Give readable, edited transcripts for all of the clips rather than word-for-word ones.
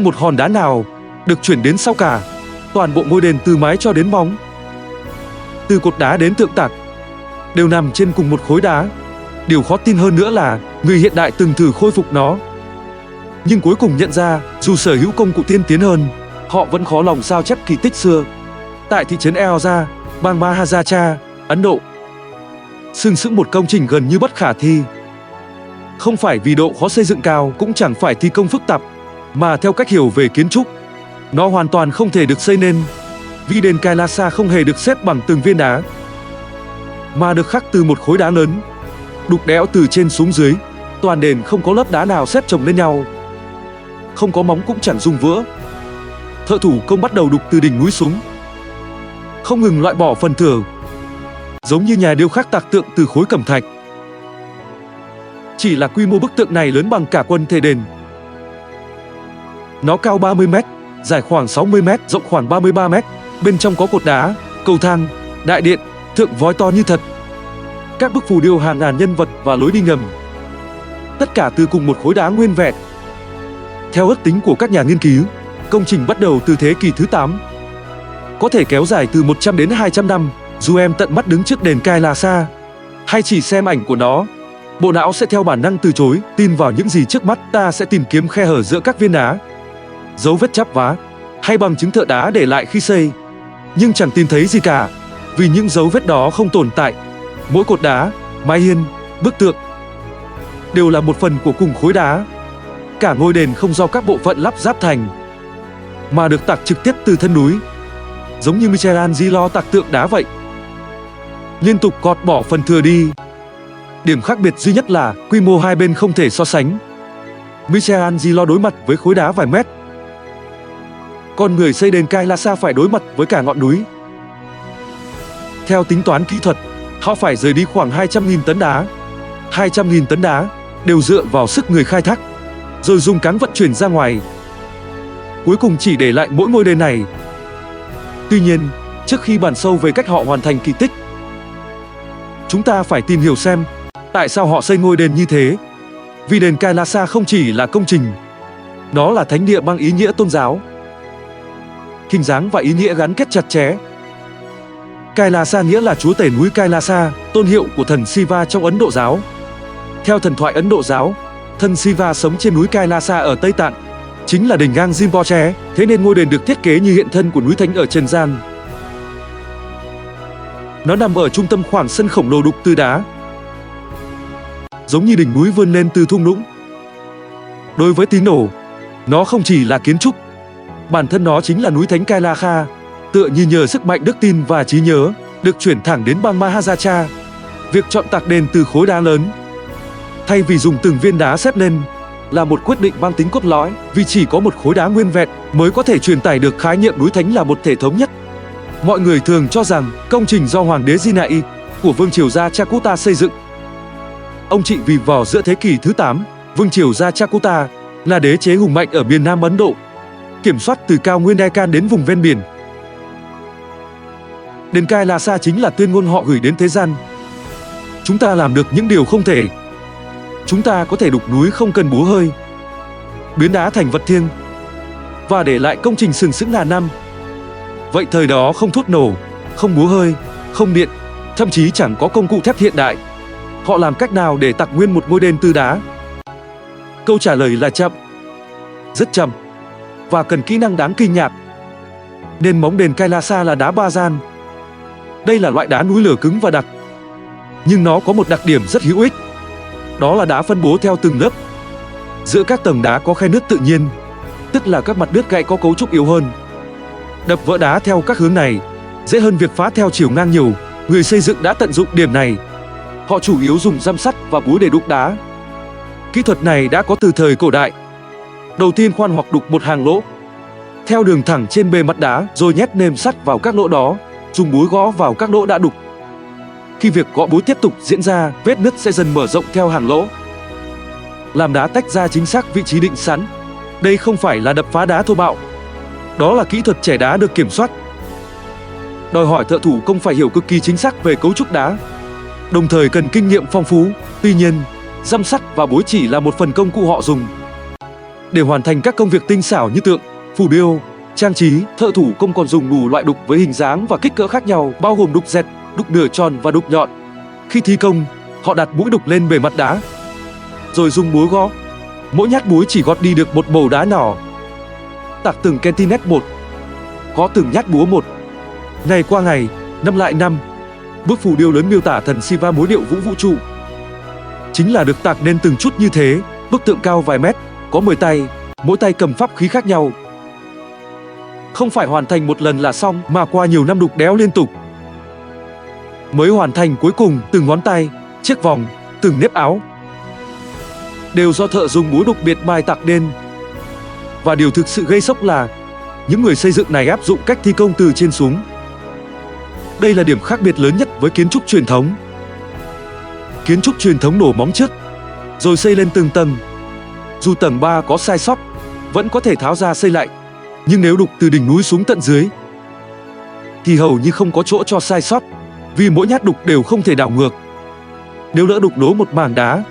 một hòn đá nào được chuyển đến sau cả. Toàn bộ ngôi đền từ mái cho đến móng, từ cột đá đến tượng tạc, đều nằm trên cùng một khối đá. Điều khó tin hơn nữa là người hiện đại từng thử khôi phục nó, nhưng cuối cùng nhận ra dù sở hữu công cụ tiên tiến hơn, họ vẫn khó lòng sao chép kỳ tích xưa. Tại thị trấn Elza, bang Maharaja, Ấn Độ, sừng sững một công trình gần như bất khả thi. Không phải vì độ khó xây dựng cao, cũng chẳng phải thi công phức tạp, mà theo cách hiểu về kiến trúc, nó hoàn toàn không thể được xây nên. Vì đền Kailasa không hề được xếp bằng từng viên đá, mà được khắc từ một khối đá lớn, đục đẽo từ trên xuống dưới. Toàn đền không có lớp đá nào xếp chồng lên nhau, không có móng cũng chẳng rung vữa. Thợ thủ công bắt đầu đục từ đỉnh núi xuống, không ngừng loại bỏ phần thừa, giống như nhà điêu khắc tạc tượng từ khối cẩm thạch. Chỉ là quy mô bức tượng này lớn bằng cả quân thể đền. Nó cao 30 m, dài khoảng 60 m, rộng khoảng 33 m. Bên trong có cột đá, cầu thang, đại điện, tượng voi to như thật, các bức phù điêu hàng ngàn nhân vật và lối đi ngầm, tất cả từ cùng một khối đá nguyên vẹn. Theo ước tính của các nhà nghiên cứu, công trình bắt đầu từ thế kỷ thứ 8, có thể kéo dài từ 100 đến 200 năm. Dù em tận mắt đứng trước đền Kailasa hay chỉ xem ảnh của nó, bộ não sẽ theo bản năng từ chối tin vào những gì trước mắt. Ta sẽ tìm kiếm khe hở giữa các viên đá, dấu vết chắp vá hay bằng chứng thợ đá để lại khi xây, nhưng chẳng tìm thấy gì cả, vì những dấu vết đó không tồn tại. Mỗi cột đá, mái hiên, bức tượng đều là một phần của cùng khối đá. Cả ngôi đền không do các bộ phận lắp ráp thành, mà được tạc trực tiếp từ thân núi, giống như Michelangelo tạc tượng đá vậy, liên tục gọt bỏ phần thừa đi. Điểm khác biệt duy nhất là quy mô hai bên không thể so sánh. Michelangelo đối mặt với khối đá vài mét, còn người xây đền Kailasa phải đối mặt với cả ngọn núi. Theo tính toán kỹ thuật, họ phải rời đi khoảng 200.000 tấn đá. 200.000 tấn đá đều dựa vào sức người khai thác, rồi dùng cáng vận chuyển ra ngoài, cuối cùng chỉ để lại mỗi ngôi đền này. Tuy nhiên, trước khi bàn sâu về cách họ hoàn thành kỳ tích, chúng ta phải tìm hiểu xem tại sao họ xây ngôi đền như thế. Vì đền Kailasa không chỉ là công trình, nó là thánh địa mang ý nghĩa tôn giáo, hình dáng và ý nghĩa gắn kết chặt chẽ. Kailasa nghĩa là chúa tể núi Kailasa, tôn hiệu của thần Shiva trong Ấn Độ giáo. Theo thần thoại Ấn Độ giáo, thần Shiva sống trên núi Kailasa ở Tây Tạng, chính là đỉnh ngang Rinpoche, thế nên ngôi đền được thiết kế như hiện thân của núi thánh ở trần gian. Nó nằm ở trung tâm khoảng sân khổng lồ đục từ đá, giống như đỉnh núi vươn lên từ thung lũng. Đối với tín đồ, nó không chỉ là kiến trúc, bản thân nó chính là núi thánh Kailasa, tựa như nhờ sức mạnh đức tin và trí nhớ, được chuyển thẳng đến bang Maharaja. Việc chọn tạc đền từ khối đá lớn, thay vì dùng từng viên đá xếp lên, là một quyết định mang tính cốt lõi, vì chỉ có một khối đá nguyên vẹn mới có thể truyền tải được khái niệm núi thánh là một thể thống nhất. Mọi người thường cho rằng công trình do Hoàng đế Jinai của Vương triều Jayakarta xây dựng. Ông trị vì vào giữa thế kỷ thứ 8, Vương triều Jayakarta là đế chế hùng mạnh ở miền Nam Ấn Độ, kiểm soát từ cao nguyên Deccan đến vùng ven biển. Đền Kailasa chính là tuyên ngôn họ gửi đến thế gian. Chúng ta làm được những điều không thể. Chúng ta có thể đục núi không cần búa hơi, biến đá thành vật thiêng, và để lại công trình sừng sững ngàn năm. Vậy thời đó không thuốc nổ, không búa hơi, không điện, thậm chí chẳng có công cụ thép hiện đại. Họ làm cách nào để tạc nguyên một ngôi đền từ đá? Câu trả lời là chậm, rất chậm, và cần kỹ năng đáng kinh ngạc. Nền móng đền Kailasa là đá ba gian. Đây là loại đá núi lửa cứng và đặc, nhưng nó có một đặc điểm rất hữu ích. Đó là đá phân bố theo từng lớp. Giữa các tầng đá có khe nứt tự nhiên, tức là các mặt đứt gãy có cấu trúc yếu hơn. Đập vỡ đá theo các hướng này dễ hơn việc phá theo chiều ngang nhiều. Người xây dựng đã tận dụng điểm này. Họ chủ yếu dùng giăm sắt và búa để đục đá. Kỹ thuật này đã có từ thời cổ đại. Đầu tiên khoan hoặc đục một hàng lỗ theo đường thẳng trên bề mặt đá, rồi nhét nêm sắt vào các lỗ đó, dùng búa gõ vào các lỗ đã đục. Khi việc gõ búa tiếp tục diễn ra, vết nứt sẽ dần mở rộng theo hàng lỗ, làm đá tách ra chính xác vị trí định sẵn. Đây không phải là đập phá đá thô bạo, đó là kỹ thuật chẻ đá được kiểm soát. Đòi hỏi thợ thủ công phải hiểu cực kỳ chính xác về cấu trúc đá, đồng thời cần kinh nghiệm phong phú. Tuy nhiên, giăm sắt và búa chỉ là một phần công cụ họ dùng. Để hoàn thành các công việc tinh xảo như tượng, phù điêu, trang trí, thợ thủ công còn dùng đủ loại đục với hình dáng và kích cỡ khác nhau, bao gồm đục dẹt, đục nửa tròn và đục nhọn. Khi thi công, họ đặt mũi đục lên bề mặt đá, rồi dùng búa gõ. Mỗi nhát búa chỉ gọt đi được một mẩu đá nhỏ. Tạc từng centinet một, có từng nhát búa một. Ngày qua ngày, năm lại năm, bức phù điêu lớn miêu tả thần Shiva múa điệu vũ trụ. Chính là được tạc nên từng chút như thế. Bức tượng cao vài mét, có 10 tay, mỗi tay cầm pháp khí khác nhau. Không phải hoàn thành một lần là xong, mà qua nhiều năm đục đéo liên tục mới hoàn thành cuối cùng. Từng ngón tay, chiếc vòng, từng nếp áo đều do thợ dùng búa đục biệt bài tạc nên. Và điều thực sự gây sốc là những người xây dựng này áp dụng cách thi công từ trên xuống. Đây là điểm khác biệt lớn nhất với kiến trúc truyền thống. Kiến trúc truyền thống đổ móng trước, rồi xây lên từng tầng. Dù tầng 3 có sai sót, vẫn có thể tháo ra xây lại. Nhưng nếu đục từ đỉnh núi xuống tận dưới, thì hầu như không có chỗ cho sai sót, vì mỗi nhát đục đều không thể đảo ngược. Nếu lỡ đục lố một mảng đá,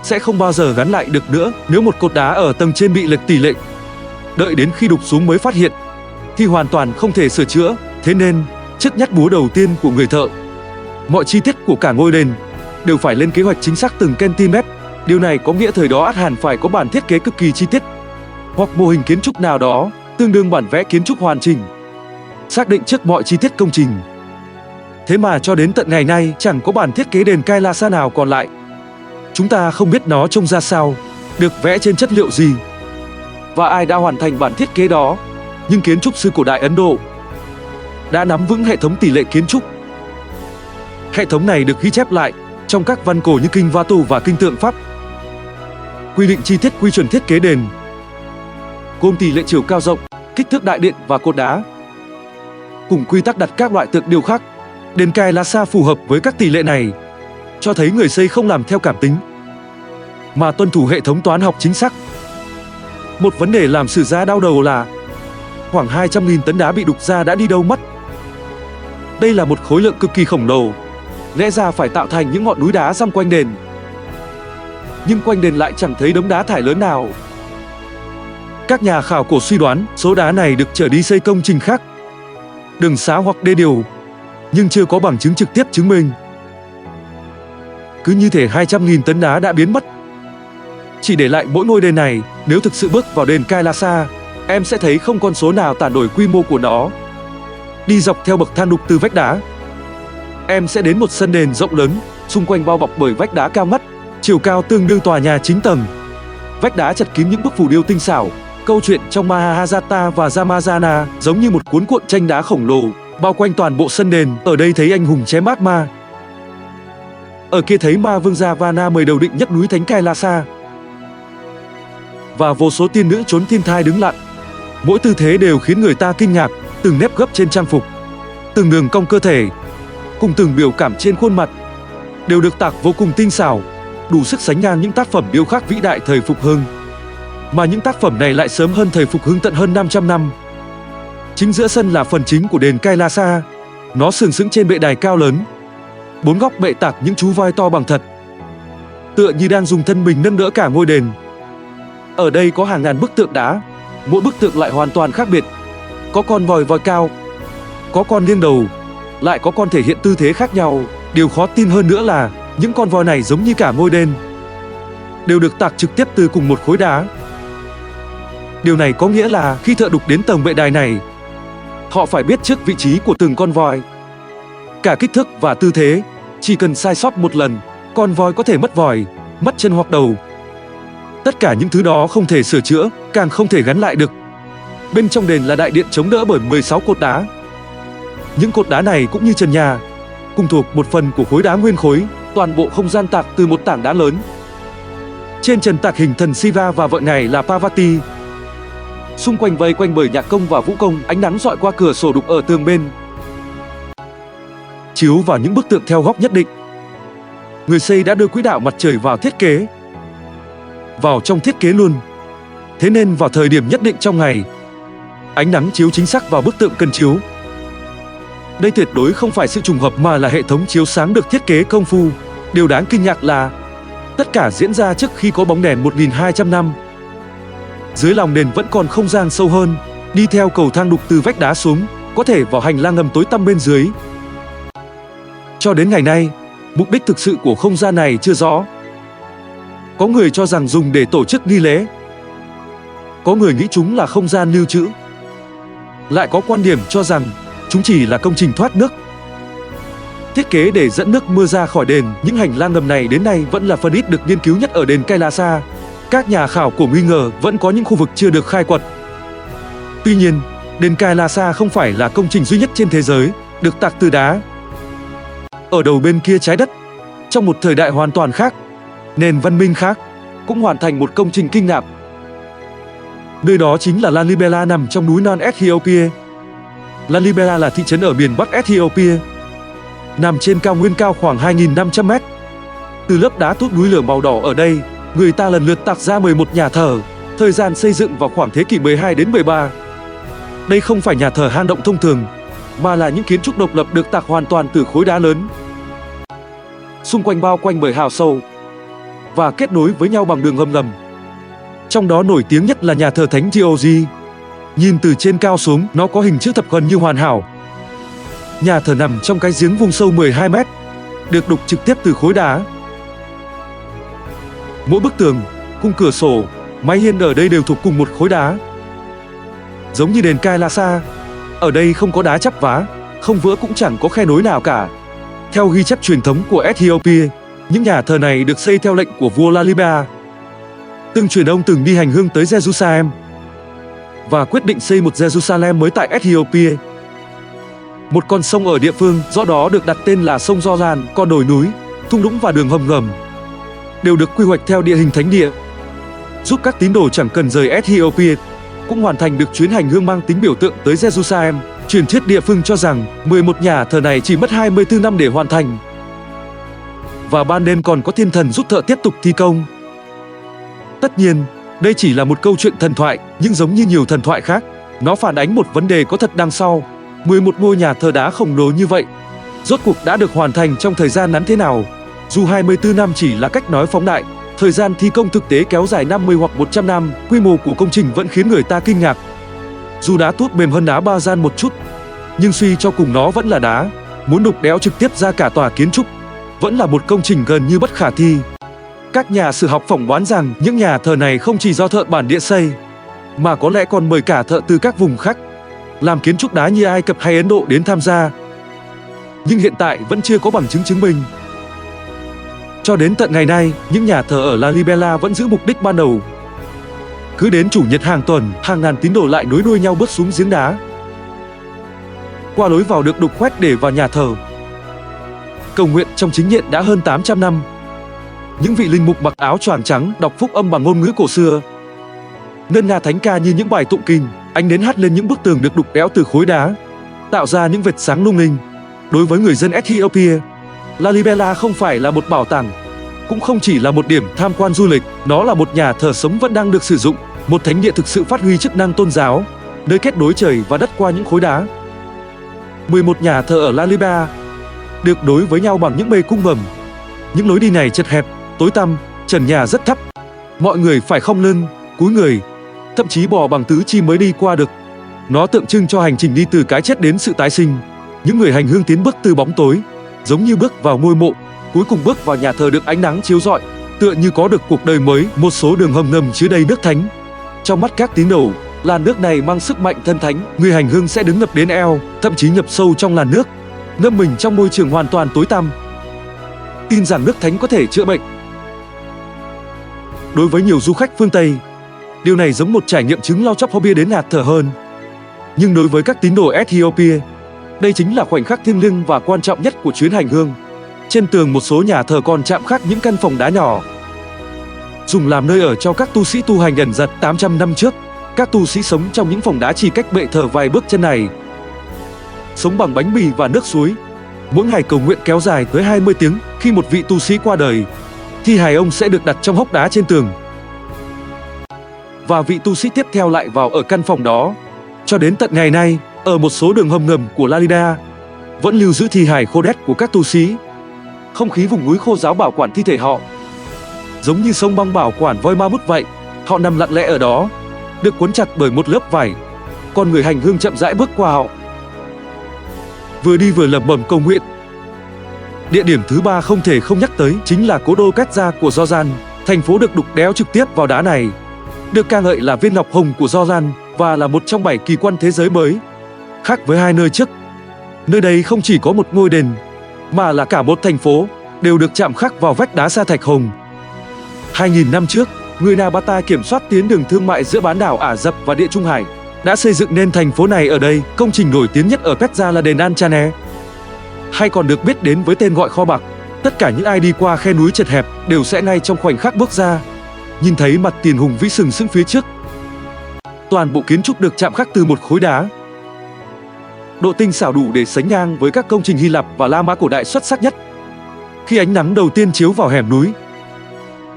sẽ không bao giờ gắn lại được nữa. Nếu một cột đá ở tầng trên bị lệch tỷ lệ, đợi đến khi đục xuống mới phát hiện, thì hoàn toàn không thể sửa chữa. Thế nên, trước nhát búa đầu tiên của người thợ, mọi chi tiết của cả ngôi đền đều phải lên kế hoạch chính xác từng cm. Điều này có nghĩa thời đó ắt hẳn phải có bản thiết kế cực kỳ chi tiết, hoặc mô hình kiến trúc nào đó tương đương bản vẽ kiến trúc hoàn chỉnh, xác định trước mọi chi tiết công trình. Thế mà cho đến tận ngày nay chẳng có bản thiết kế đền Kailasa nào còn lại. Chúng ta không biết nó trông ra sao, được vẽ trên chất liệu gì, và ai đã hoàn thành bản thiết kế đó. Nhưng kiến trúc sư cổ đại Ấn Độ đã nắm vững hệ thống tỷ lệ kiến trúc. Hệ thống này được ghi chép lại trong các văn cổ như Kinh Vatu và Kinh Tượng Pháp. Quy định chi tiết quy chuẩn thiết kế đền, gồm tỷ lệ chiều cao rộng, kích thước đại điện và cột đá, cùng quy tắc đặt các loại tượng điêu khác. Đền Kailasa phù hợp với các tỷ lệ này, cho thấy người xây không làm theo cảm tính, mà tuân thủ hệ thống toán học chính xác. Một vấn đề làm sử gia đau đầu là khoảng 200.000 tấn đá bị đục ra đã đi đâu mất. Đây là một khối lượng cực kỳ khổng lồ, lẽ ra phải tạo thành những ngọn núi đá giăng quanh đền. Nhưng quanh đền lại chẳng thấy đống đá thải lớn nào. Các nhà khảo cổ suy đoán số đá này được chở đi xây công trình khác, đường xá hoặc đê điều, nhưng chưa có bằng chứng trực tiếp chứng minh. Cứ như thể 200.000 tấn đá đã biến mất, chỉ để lại mỗi ngôi đền này. Nếu thực sự bước vào đền Kailasa, em sẽ thấy không con số nào tả nổi quy mô của nó. Đi dọc theo bậc thang đục từ vách đá, em sẽ đến một sân đền rộng lớn, xung quanh bao bọc bởi vách đá cao ngất, chiều cao tương đương tòa nhà 9 tầng. Vách đá chật kín những bức phù điêu tinh xảo. Câu chuyện trong Mahajata và Ramayana giống như một cuốn cuộn tranh đá khổng lồ bao quanh toàn bộ sân đền. Ở đây thấy anh hùng chém ác ma, ở kia thấy ma vương Ravana mời đầu định nhấc núi thánh Kailasa, và vô số tiên nữ trốn thiên thai đứng lặng. Mỗi tư thế đều khiến người ta kinh ngạc. Từng nếp gấp trên trang phục, từng đường cong cơ thể, cùng từng biểu cảm trên khuôn mặt đều được tạc vô cùng tinh xảo, đủ sức sánh ngang những tác phẩm điêu khắc vĩ đại thời Phục Hưng. Mà những tác phẩm này lại sớm hơn thời Phục Hưng tận hơn 500 năm. Chính giữa sân là phần chính của đền Kailasa. Nó sừng sững trên bệ đài cao lớn. 4 góc bệ tạc những chú voi to bằng thật, tựa như đang dùng thân mình nâng đỡ cả ngôi đền. Ở đây có hàng ngàn bức tượng đá, mỗi bức tượng lại hoàn toàn khác biệt. Có con voi cao, có con nghiêng đầu, lại có con thể hiện tư thế khác nhau. Điều khó tin hơn nữa là những con voi này giống như cả ngôi đền đều được tạc trực tiếp từ cùng một khối đá. Điều này có nghĩa là khi thợ đục đến tầng bệ đài này, họ phải biết trước vị trí của từng con voi, cả kích thước và tư thế. Chỉ cần sai sót một lần, con voi có thể mất vòi, mất chân hoặc đầu. Tất cả những thứ đó không thể sửa chữa, càng không thể gắn lại được. Bên trong đền là đại điện chống đỡ bởi 16 cột đá. Những cột đá này cũng như trần nhà, cùng thuộc một phần của khối đá nguyên khối. Toàn bộ không gian tạc từ một tảng đá lớn. Trên trần tạc hình thần Shiva và vợ ngài là Parvati. Xung quanh vây quanh bởi nhạc công và vũ công. Ánh nắng rọi qua cửa sổ đục ở tường bên, chiếu vào những bức tượng theo góc nhất định. Người xây đã đưa quỹ đạo mặt trời vào thiết kế, vào trong thiết kế luôn. Thế nên vào thời điểm nhất định trong ngày, ánh nắng chiếu chính xác vào bức tượng cần chiếu. Đây tuyệt đối không phải sự trùng hợp mà là hệ thống chiếu sáng được thiết kế công phu. Điều đáng kinh ngạc là tất cả diễn ra trước khi có bóng đèn 1200 năm. Dưới lòng đền vẫn còn không gian sâu hơn, đi theo cầu thang đục từ vách đá xuống, có thể vào hành lang ngầm tối tăm bên dưới. Cho đến ngày nay, mục đích thực sự của không gian này chưa rõ. Có người cho rằng dùng để tổ chức nghi lễ, có người nghĩ chúng là không gian lưu trữ, lại có quan điểm cho rằng chúng chỉ là công trình thoát nước. Thiết kế để dẫn nước mưa ra khỏi đền, những hành lang ngầm này đến nay vẫn là phần ít được nghiên cứu nhất ở đền Kailasa. Các nhà khảo cổ nghi ngờ vẫn có những khu vực chưa được khai quật. Tuy nhiên, đền Kailasa không phải là công trình duy nhất trên thế giới được tạc từ đá. Ở đầu bên kia trái đất, trong một thời đại hoàn toàn khác, nền văn minh khác cũng hoàn thành một công trình kinh ngạc. Nơi đó chính là Lalibela nằm trong núi non Ethiopia. Lalibela là thị trấn ở miền Bắc Ethiopia, nằm trên cao nguyên cao khoảng 2.500 mét. Từ lớp đá tuốt núi lửa màu đỏ ở đây, người ta lần lượt tạc ra 11 nhà thờ, thời gian xây dựng vào khoảng thế kỷ 12 đến 13. Đây không phải nhà thờ hang động thông thường, mà là những kiến trúc độc lập được tạc hoàn toàn từ khối đá lớn. Xung quanh bao quanh bởi hào sâu và kết nối với nhau bằng đường hầm ngầm. Trong đó nổi tiếng nhất là nhà thờ Thánh Gioji. Nhìn từ trên cao xuống, nó có hình chữ thập gần như hoàn hảo. Nhà thờ nằm trong cái giếng vùng sâu 12 mét, được đục trực tiếp từ khối đá. Mỗi bức tường, khung cửa sổ, mái hiên ở đây đều thuộc cùng một khối đá. Giống như đền Kailasa, ở đây không có đá chắp vá, không vữa cũng chẳng có khe nối nào cả. Theo ghi chép truyền thống của Ethiopia, những nhà thờ này được xây theo lệnh của vua Lalibela. Tương truyền ông từng đi hành hương tới Jerusalem và quyết định xây một Jerusalem mới tại Ethiopia. Một con sông ở địa phương do đó được đặt tên là sông Jordan, con đồi núi, thung lũng và đường hầm ngầm đều được quy hoạch theo địa hình thánh địa, giúp các tín đồ chẳng cần rời Ethiopia cũng hoàn thành được chuyến hành hương mang tính biểu tượng tới Jerusalem. Truyền thuyết địa phương cho rằng 11 nhà thờ này chỉ mất 24 năm để hoàn thành. Và ban đêm còn có thiên thần giúp thợ tiếp tục thi công. Tất nhiên, đây chỉ là một câu chuyện thần thoại, nhưng giống như nhiều thần thoại khác, nó phản ánh một vấn đề có thật đằng sau. 11 ngôi nhà thờ đá khổng lồ như vậy, rốt cuộc đã được hoàn thành trong thời gian ngắn thế nào? Dù 24 năm chỉ là cách nói phóng đại, thời gian thi công thực tế kéo dài 50 hoặc 100 năm, quy mô của công trình vẫn khiến người ta kinh ngạc. Dù đá tuốt mềm hơn đá ba gian một chút, nhưng suy cho cùng nó vẫn là đá. Muốn đục đẽo trực tiếp ra cả tòa kiến trúc vẫn là một công trình gần như bất khả thi. Các nhà sử học phỏng đoán rằng những nhà thờ này không chỉ do thợ bản địa xây, mà có lẽ còn mời cả thợ từ các vùng khác làm kiến trúc đá như Ai Cập hay Ấn Độ đến tham gia. Nhưng hiện tại vẫn chưa có bằng chứng chứng minh. Cho đến tận ngày nay, những nhà thờ ở Lalibela vẫn giữ mục đích ban đầu. Cứ đến chủ nhật hàng tuần, hàng ngàn tín đồ lại nối đuôi nhau bước xuống giếng đá. Qua lối vào được đục khoét để vào nhà thờ. Cầu nguyện trong chính điện đã hơn 800 năm. Những vị linh mục mặc áo choàng trắng đọc phúc âm bằng ngôn ngữ cổ xưa, ngân nga thánh ca như những bài tụng kinh, ánh nến hắt lên những bức tường được đục đẽo từ khối đá, tạo ra những vệt sáng lung linh. Đối với người dân Ethiopia, Lalibela không phải là một bảo tàng, cũng không chỉ là một điểm tham quan du lịch, nó là một nhà thờ sống vẫn đang được sử dụng, một thánh địa thực sự phát huy chức năng tôn giáo, nơi kết nối trời và đất qua những khối đá. 11 nhà thờ ở Lalibela được nối với nhau bằng những bê cung ngầm. Những lối đi này chật hẹp, tối tăm, trần nhà rất thấp. Mọi người phải khom lưng, cúi người, thậm chí bò bằng tứ chi mới đi qua được. Nó tượng trưng cho hành trình đi từ cái chết đến sự tái sinh. Những người hành hương tiến bước từ bóng tối, giống như bước vào ngôi mộ, cuối cùng bước vào nhà thờ được ánh nắng chiếu rọi, tựa như có được cuộc đời mới. Một số đường hầm ngầm chứa đầy nước thánh. Trong mắt các tín đồ, làn nước này mang sức mạnh thần thánh. Người hành hương sẽ đứng ngập đến eo, thậm chí nhập sâu trong làn nước, ngâm mình trong môi trường hoàn toàn tối tăm, tin rằng nước thánh có thể chữa bệnh. Đối với nhiều du khách phương Tây, điều này giống một trải nghiệm chứng lau chóc hobby đến ngạt thở hơn. Nhưng đối với các tín đồ Ethiopia, đây chính là khoảnh khắc thiêng liêng và quan trọng nhất của chuyến hành hương. Trên tường một số nhà thờ còn chạm khắc những căn phòng đá nhỏ, dùng làm nơi ở cho các tu sĩ tu hành ẩn dật. 800 năm trước, các tu sĩ sống trong những phòng đá chỉ cách bệ thờ vài bước chân này, sống bằng bánh mì và nước suối. Mỗi ngày cầu nguyện kéo dài tới 20 tiếng. Khi một vị tu sĩ qua đời, thi hài ông sẽ được đặt trong hốc đá trên tường, và vị tu sĩ tiếp theo lại vào ở căn phòng đó. Cho đến tận ngày nay, ở một số đường hầm ngầm của Lalibela vẫn lưu giữ thi hài khô đét của các tu sĩ. Không khí vùng núi khô ráo bảo quản thi thể họ, giống như sông băng bảo quản voi ma mút vậy. Họ nằm lặng lẽ ở đó, được cuốn chặt bởi một lớp vải. Con người hành hương chậm rãi bước qua họ, vừa đi vừa lẩm bẩm cầu nguyện. Địa điểm thứ ba không thể không nhắc tới chính là cố đô Petra của Georgian. Thành phố được đục đẽo trực tiếp vào đá này, được ca ngợi là viên ngọc hồng của Georgian và là một trong 7 kỳ quan thế giới mới. Khác với hai nơi trước, nơi đây không chỉ có một ngôi đền, mà là cả một thành phố, đều được chạm khắc vào vách đá sa thạch hồng. 2000 năm trước, người Nabatae kiểm soát tuyến đường thương mại giữa bán đảo Ả Rập và Địa Trung Hải, đã xây dựng nên thành phố này ở đây. Công trình nổi tiếng nhất ở Petra là đền Al-Chane, hay còn được biết đến với tên gọi kho bạc. Tất cả những ai đi qua khe núi chật hẹp đều sẽ ngay trong khoảnh khắc bước ra, nhìn thấy mặt tiền hùng vĩ sừng sững phía trước. Toàn bộ kiến trúc được chạm khắc từ một khối đá, độ tinh xảo đủ để sánh ngang với các công trình Hy Lạp và La Mã cổ đại xuất sắc nhất. Khi ánh nắng đầu tiên chiếu vào hẻm núi,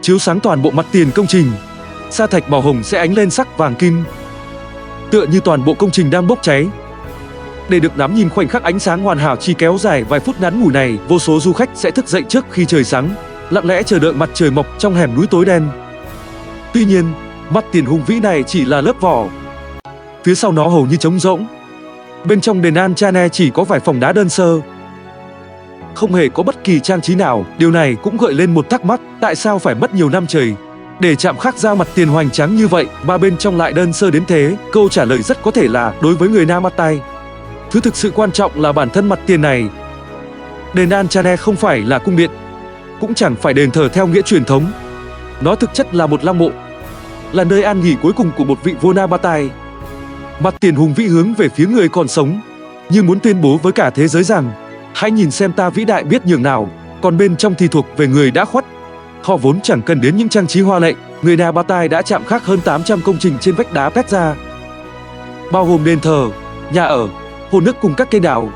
chiếu sáng toàn bộ mặt tiền công trình, sa thạch màu hồng sẽ ánh lên sắc vàng kim, tựa như toàn bộ công trình đang bốc cháy. Để được ngắm nhìn khoảnh khắc ánh sáng hoàn hảo chỉ kéo dài vài phút ngắn ngủi này, vô số du khách sẽ thức dậy trước khi trời sáng, lặng lẽ chờ đợi mặt trời mọc trong hẻm núi tối đen. Tuy nhiên, mặt tiền hùng vĩ này chỉ là lớp vỏ, phía sau nó hầu như trống rỗng. Bên trong đền Al-Chane chỉ có vài phòng đá đơn sơ, không hề có bất kỳ trang trí nào. Điều này cũng gợi lên một thắc mắc, tại sao phải mất nhiều năm trời để chạm khắc ra mặt tiền hoành tráng như vậy mà bên trong lại đơn sơ đến thế? Câu trả lời rất có thể là đối với người Nabatae, thứ thực sự quan trọng là bản thân mặt tiền này. Đền Al-Chane không phải là cung điện, cũng chẳng phải đền thờ theo nghĩa truyền thống. Nó thực chất là một lăng mộ, là nơi an nghỉ cuối cùng của một vị vua Nabatae. Mặt tiền hùng vĩ hướng về phía người còn sống, như muốn tuyên bố với cả thế giới rằng hãy nhìn xem ta vĩ đại biết nhường nào. Còn bên trong thì thuộc về người đã khuất. Họ vốn chẳng cần đến những trang trí hoa lệ. Người Nabatae đã chạm khắc hơn 800 công trình trên vách đá Petra, bao gồm đền thờ, nhà ở, hồ nước cùng các cây đào.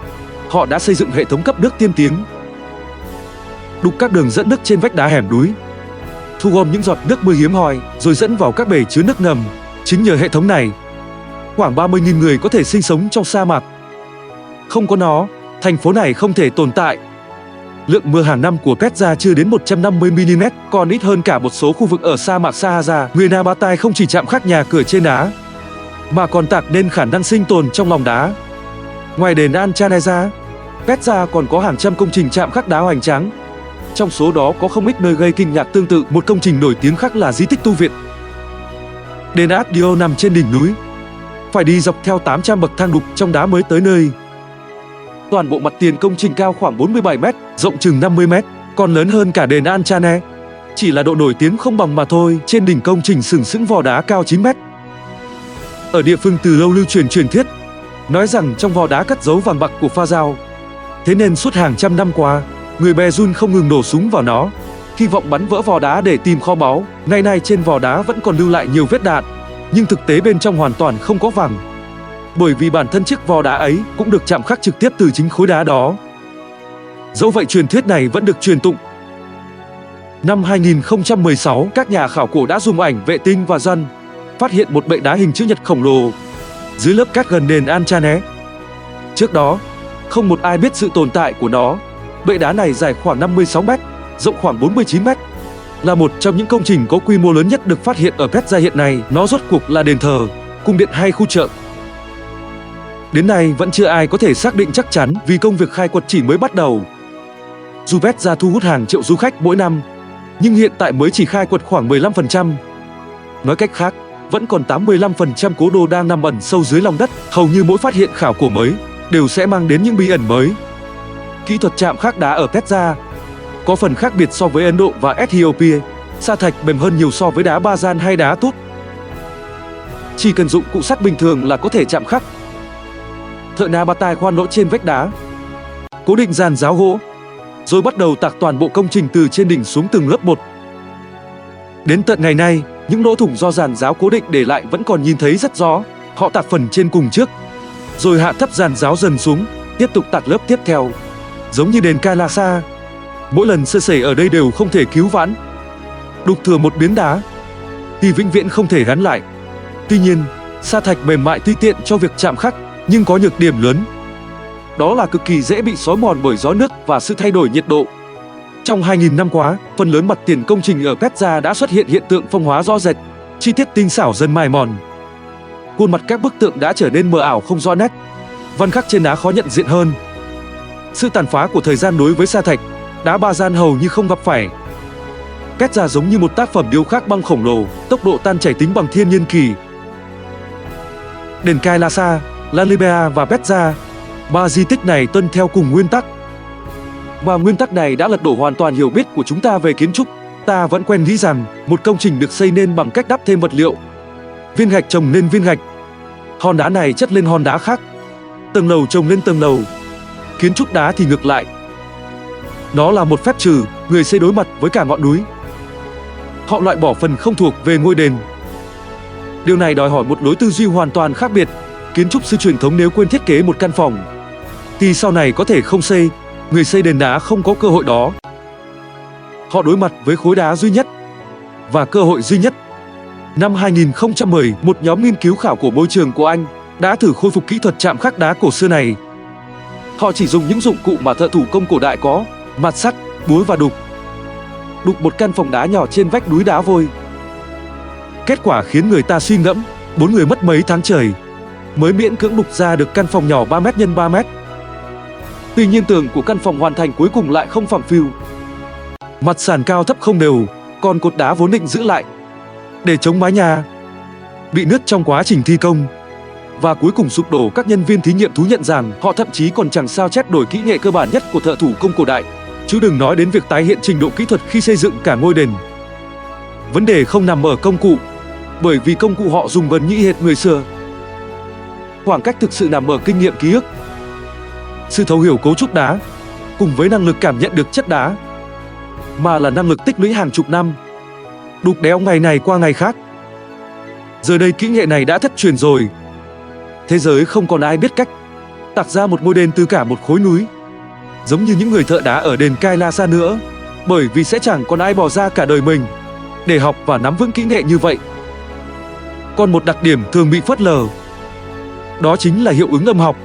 Họ đã xây dựng hệ thống cấp nước tiên tiến, đục các đường dẫn nước trên vách đá hẻm núi, thu gom những giọt nước mưa hiếm hoi rồi dẫn vào các bể chứa nước ngầm. Chính nhờ hệ thống này, khoảng 30.000 người có thể sinh sống trong sa mạc. Không có nó, thành phố này không thể tồn tại. Lượng mưa hàng năm của Petra chưa đến 150 mm, còn ít hơn cả một số khu vực ở sa mạc Sahara. Người Nabatae không chỉ chạm khắc nhà cửa trên đá, mà còn tạo nên khả năng sinh tồn trong lòng đá. Ngoài đền Al-Chane ra, Petra còn có hàng trăm công trình chạm khắc đá hoành tráng. Trong số đó có không ít nơi gây kinh ngạc tương tự. Một công trình nổi tiếng khác là di tích tu viện. Đền Addio nằm trên đỉnh núi, phải đi dọc theo 800 bậc thang đục trong đá mới tới nơi. Toàn bộ mặt tiền công trình cao khoảng 47 m, rộng chừng 50 m, còn lớn hơn cả đền Al-Chane. Chỉ là độ nổi tiếng không bằng mà thôi. Trên đỉnh công trình sừng sững vò đá cao 9 m. Ở địa phương từ lâu lưu truyền truyền thuyết, nói rằng trong vò đá cất giấu vàng bạc của Pharaoh. Thế nên suốt hàng trăm năm qua, người Bejun không ngừng nổ súng vào nó, hy vọng bắn vỡ vò đá để tìm kho báu. Ngày nay trên vò đá vẫn còn lưu lại nhiều vết đạn, nhưng thực tế bên trong hoàn toàn không có vàng, bởi vì bản thân chiếc vò đá ấy cũng được chạm khắc trực tiếp từ chính khối đá đó. Dẫu vậy truyền thuyết này vẫn được truyền tụng. Năm 2016, các nhà khảo cổ đã dùng ảnh vệ tinh và drone phát hiện một bệ đá hình chữ nhật khổng lồ dưới lớp cát gần đền Al-Chane. Trước đó, không một ai biết sự tồn tại của nó. Bệ đá này dài khoảng 56 m, rộng khoảng 49 m, là một trong những công trình có quy mô lớn nhất được phát hiện ở Petra hiện nay. Nó rốt cuộc là đền thờ, cung điện hay khu chợ? Đến nay vẫn chưa ai có thể xác định chắc chắn vì công việc khai quật chỉ mới bắt đầu. Dù Petra thu hút hàng triệu du khách mỗi năm, nhưng hiện tại mới chỉ khai quật khoảng 15%. Nói cách khác, vẫn còn 85% cố đô đang nằm ẩn sâu dưới lòng đất. Hầu như mỗi phát hiện khảo cổ mới đều sẽ mang đến những bí ẩn mới. Kỹ thuật chạm khắc đá ở Petra có phần khác biệt so với Ấn Độ và Ethiopia. Sa thạch mềm hơn nhiều so với đá Bazan hay đá Tut. Chỉ cần dụng cụ sắt bình thường là có thể chạm khắc. Thợ Nabatae khoan lỗ trên vách đá, cố định giàn giáo gỗ, rồi bắt đầu tạc toàn bộ công trình từ trên đỉnh xuống từng lớp một. Đến tận ngày nay, những lỗ thủng do giàn giáo cố định để lại vẫn còn nhìn thấy rất rõ. Họ tạc phần trên cùng trước, rồi hạ thấp giàn giáo dần xuống, tiếp tục tạc lớp tiếp theo. Giống như đền Kailasa, mỗi lần sơ sẩy ở đây đều không thể cứu vãn. Đục thừa một miếng đá thì vĩnh viễn không thể gắn lại. Tuy nhiên, sa thạch mềm mại tùy tiện cho việc chạm khắc, nhưng có nhược điểm lớn. Đó là cực kỳ dễ bị xói mòn bởi gió nước và sự thay đổi nhiệt độ. Trong 2000 năm qua, phần lớn mặt tiền công trình ở Petra đã xuất hiện hiện tượng phong hóa rõ rệt, chi tiết tinh xảo dần mài mòn. khuôn mặt các bức tượng đã trở nên mờ ảo không rõ nét, văn khắc trên đá khó nhận diện hơn. Sự tàn phá của thời gian đối với sa thạch, đá ba gian hầu như không gặp phải. Kết ra giống như một tác phẩm điêu khắc băng khổng lồ, tốc độ tan chảy tính bằng thiên nhiên kỳ. Đền Kai Lhasa, Lalibela và Petra, ba di tích này tuân theo cùng nguyên tắc. Và nguyên tắc này đã lật đổ hoàn toàn hiểu biết của chúng ta về kiến trúc. Ta vẫn quen nghĩ rằng một công trình được xây nên bằng cách đắp thêm vật liệu, viên gạch chồng lên viên gạch, hòn đá này chất lên hòn đá khác, tầng lầu chồng lên tầng lầu. Kiến trúc đá thì ngược lại. Nó là một phép trừ, người xây đối mặt với cả ngọn núi. Họ loại bỏ phần không thuộc về ngôi đền. Điều này đòi hỏi một lối tư duy hoàn toàn khác biệt. Kiến trúc sư truyền thống nếu quên thiết kế một căn phòng, thì sau này có thể không xây. Người xây đền đá không có cơ hội đó. Họ đối mặt với khối đá duy nhất và cơ hội duy nhất. Năm 2010, một nhóm nghiên cứu khảo cổ môi trường của Anh đã thử khôi phục kỹ thuật chạm khắc đá cổ xưa này. Họ chỉ dùng những dụng cụ mà thợ thủ công cổ đại có: mạt sắt, búa và đục. Đục một căn phòng đá nhỏ trên vách núi đá vôi. Kết quả khiến người ta suy ngẫm, 4 người mất mấy tháng trời mới miễn cưỡng đục ra được căn phòng nhỏ 3m x 3m. Tuy nhiên tường của căn phòng hoàn thành cuối cùng lại không phẳng phiu. Mặt sàn cao thấp không đều, còn cột đá vốn định giữ lại để chống mái nhà bị nứt trong quá trình thi công và cuối cùng sụp đổ. Các nhân viên thí nghiệm thú nhận rằng họ thậm chí còn chẳng sao chép nổi kỹ nghệ cơ bản nhất của thợ thủ công cổ đại, chứ đừng nói đến việc tái hiện trình độ kỹ thuật khi xây dựng cả ngôi đền. Vấn đề không nằm ở công cụ, bởi vì công cụ họ dùng gần như hệt người xưa. Khoảng cách thực sự nằm ở kinh nghiệm ký ức, sự thấu hiểu cấu trúc đá, cùng với năng lực cảm nhận được chất đá, mà là năng lực tích lũy hàng chục năm, đục đẽo ngày này qua ngày khác. Giờ đây kỹ nghệ này đã thất truyền rồi. Thế giới không còn ai biết cách tạc ra một ngôi đền từ cả một khối núi, giống như những người thợ đá ở đền Kai Lhasa nữa, bởi vì sẽ chẳng còn ai bỏ ra cả đời mình để học và nắm vững kỹ nghệ như vậy. Còn một đặc điểm thường bị phớt lờ, đó chính là hiệu ứng âm học.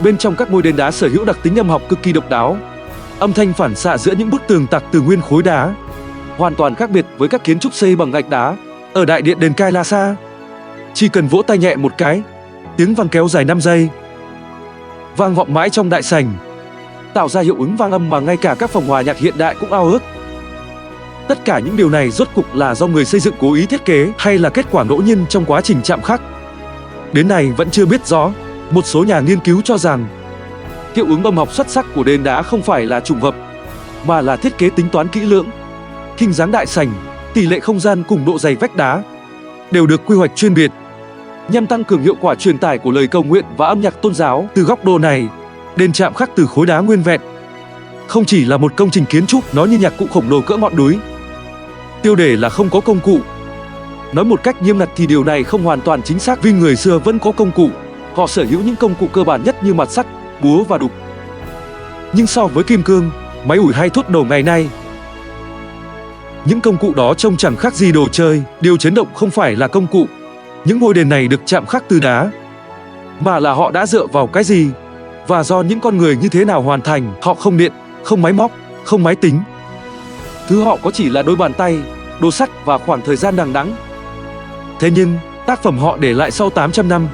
Bên trong các ngôi đền đá sở hữu đặc tính âm học cực kỳ độc đáo. Âm thanh phản xạ giữa những bức tường tạc từ nguyên khối đá hoàn toàn khác biệt với các kiến trúc xây bằng gạch đá. Ở đại điện đền Kai Lhasa, chỉ cần vỗ tay nhẹ một cái, tiếng vang kéo dài 5 giây, vang vọng mãi trong đại sảnh, tạo ra hiệu ứng vang âm mà ngay cả các phòng hòa nhạc hiện đại cũng ao ước. Tất cả những điều này rốt cục là do người xây dựng cố ý thiết kế hay là kết quả ngẫu nhiên trong quá trình chạm khắc? Đến nay vẫn chưa biết rõ. Một số nhà nghiên cứu cho rằng hiệu ứng âm học xuất sắc của đền đá không phải là trùng hợp, mà là thiết kế tính toán kỹ lưỡng. Hình dáng đại sảnh, tỷ lệ không gian cùng độ dày vách đá đều được quy hoạch chuyên biệt nhằm tăng cường hiệu quả truyền tải của lời cầu nguyện và âm nhạc tôn giáo. Từ góc độ này, đền chạm khắc từ khối đá nguyên vẹn không chỉ là một công trình kiến trúc, nó như nhạc cụ khổng lồ cỡ ngọn núi. Tiêu đề là không có công cụ. Nói một cách nghiêm ngặt thì điều này không hoàn toàn chính xác, vì người xưa vẫn có công cụ. Họ sở hữu những công cụ cơ bản nhất như mạt sắt, búa và đục. Nhưng so với kim cương, máy ủi hay thốt nổ ngày nay, những công cụ đó trông chẳng khác gì đồ chơi. Điều chấn động không phải là công cụ, những ngôi đền này được chạm khắc từ đá, mà là họ đã dựa vào cái gì và do những con người như thế nào hoàn thành. Họ không điện, không máy móc, không máy tính. Thứ họ có chỉ là đôi bàn tay, đồ sắt và khoảng thời gian đằng đẵng. Thế nhưng, tác phẩm họ để lại sau 800 năm,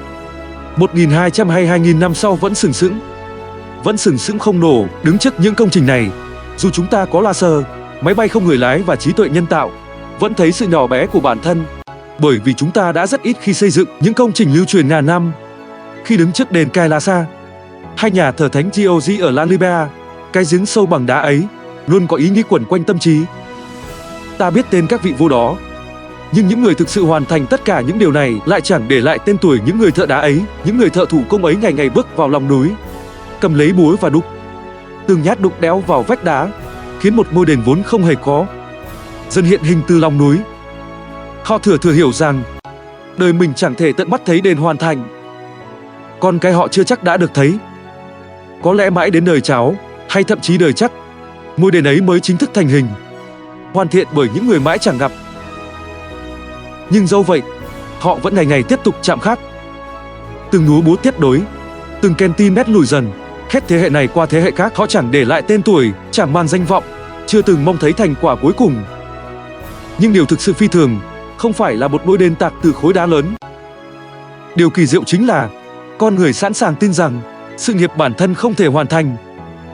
1.200 hay 2.000 năm sau vẫn sừng sững không nổ. Đứng trước những công trình này, dù chúng ta có laser, máy bay không người lái và trí tuệ nhân tạo, vẫn thấy sự nhỏ bé của bản thân, bởi vì chúng ta đã rất ít khi xây dựng những công trình lưu truyền ngàn năm. Khi đứng trước đền Kai Lhasa hay nhà thờ thánh Gioji ở Lalibela, cái giếng sâu bằng đá ấy luôn có ý nghĩ quẩn quanh tâm trí. Ta biết tên các vị vua đó, nhưng những người thực sự hoàn thành tất cả những điều này lại chẳng để lại tên tuổi những người thợ đá ấy. Những người thợ thủ công ấy ngày ngày bước vào lòng núi, cầm lấy búa và đục, từng nhát đục đẽo vào vách đá, khiến một ngôi đền vốn không hề có dần hiện hình từ lòng núi. Họ thừa hiểu rằng đời mình chẳng thể tận mắt thấy đền hoàn thành, còn cái họ chưa chắc đã được thấy. Có lẽ mãi đến đời cháu, hay thậm chí đời chắc, ngôi đền ấy mới chính thức thành hình, hoàn thiện bởi những người mãi chẳng gặp. Nhưng dẫu vậy, họ vẫn ngày ngày tiếp tục chạm khắc. Từng núa búa tiếp đối, từng centimet lùi dần, hết thế hệ này qua thế hệ khác. Họ chẳng để lại tên tuổi, chẳng mang danh vọng, chưa từng mong thấy thành quả cuối cùng. Nhưng điều thực sự phi thường không phải là một ngôi đền tạc từ khối đá lớn, Điều kỳ diệu chính là con người sẵn sàng tin rằng sự nghiệp bản thân không thể hoàn thành,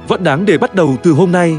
vẫn đáng để bắt đầu từ hôm nay.